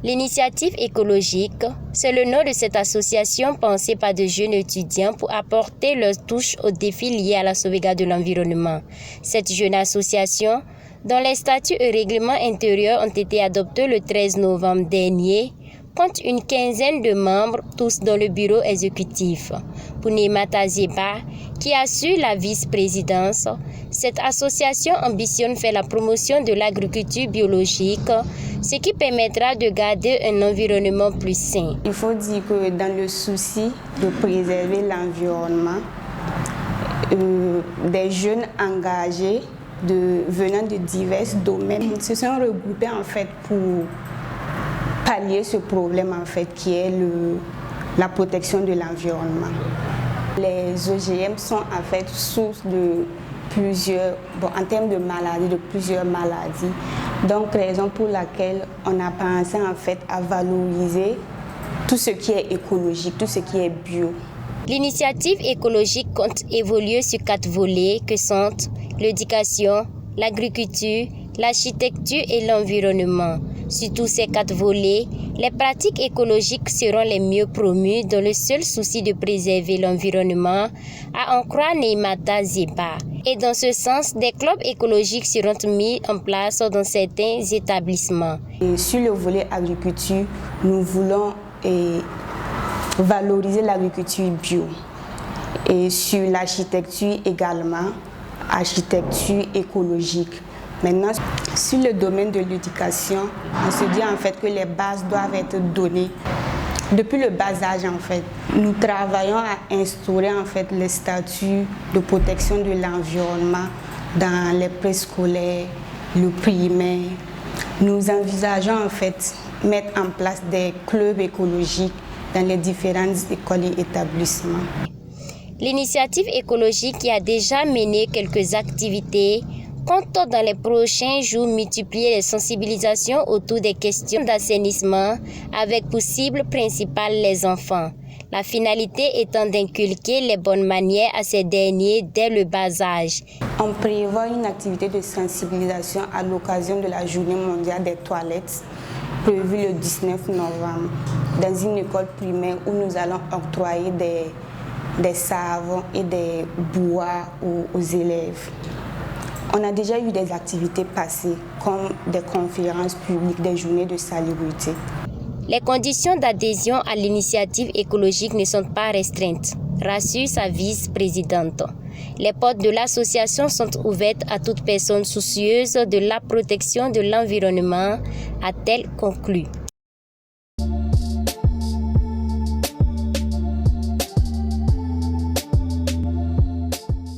L'initiative écologique, c'est le nom de cette association pensée par de jeunes étudiants pour apporter leur touche aux défis liés à la sauvegarde de l'environnement. Cette jeune association, dont les statuts et règlements intérieurs ont été adoptés le 13 novembre dernier, compte une quinzaine de membres, tous dans le bureau exécutif. Pour Neymata Zeba, qui assure la vice-présidence, cette association ambitionne faire la promotion de l'agriculture biologique, ce qui permettra de garder un environnement plus sain. Il faut dire que dans le souci de préserver l'environnement, des jeunes engagés venant de divers domaines se sont regroupés en fait pour pallier ce problème en fait qui est la protection de l'environnement. Les OGM sont en fait source de en termes de maladies, de plusieurs maladies. Donc raison pour laquelle on a pensé en fait à valoriser tout ce qui est écologique, tout ce qui est bio. L'initiative écologique compte évoluer sur 4 volets que sont l'éducation, l'agriculture, l'architecture et l'environnement. Sur tous ces 4 volets, les pratiques écologiques seront les mieux promues dans le seul souci de préserver l'environnement, à en croire Neymata Zeba. Et dans ce sens, des clubs écologiques seront mis en place dans certains établissements. Et sur le volet agriculture, nous voulons valoriser l'agriculture bio. Et sur l'architecture également, architecture écologique. Maintenant, sur le domaine de l'éducation, on se dit en fait que les bases doivent être données depuis le bas âge en fait. Nous travaillons à instaurer en fait les statuts de protection de l'environnement dans les préscolaires, le primaire. Nous envisageons en fait mettre en place des clubs écologiques dans les différentes écoles et établissements. L'initiative écologique qui a déjà mené quelques activités compte dans les prochains jours multiplier les sensibilisations autour des questions d'assainissement avec pour cible principale les enfants. La finalité étant d'inculquer les bonnes manières à ces derniers dès le bas âge. On prévoit une activité de sensibilisation à l'occasion de la Journée mondiale des toilettes prévue le 19 novembre dans une école primaire où nous allons octroyer des savons et des bois aux élèves. On a déjà eu des activités passées, comme des conférences publiques, des journées de salubrité. Les conditions d'adhésion à l'initiative écologique ne sont pas restreintes, rassure sa vice-présidente. Les portes de l'association sont ouvertes à toute personne soucieuse de la protection de l'environnement, a-t-elle conclu.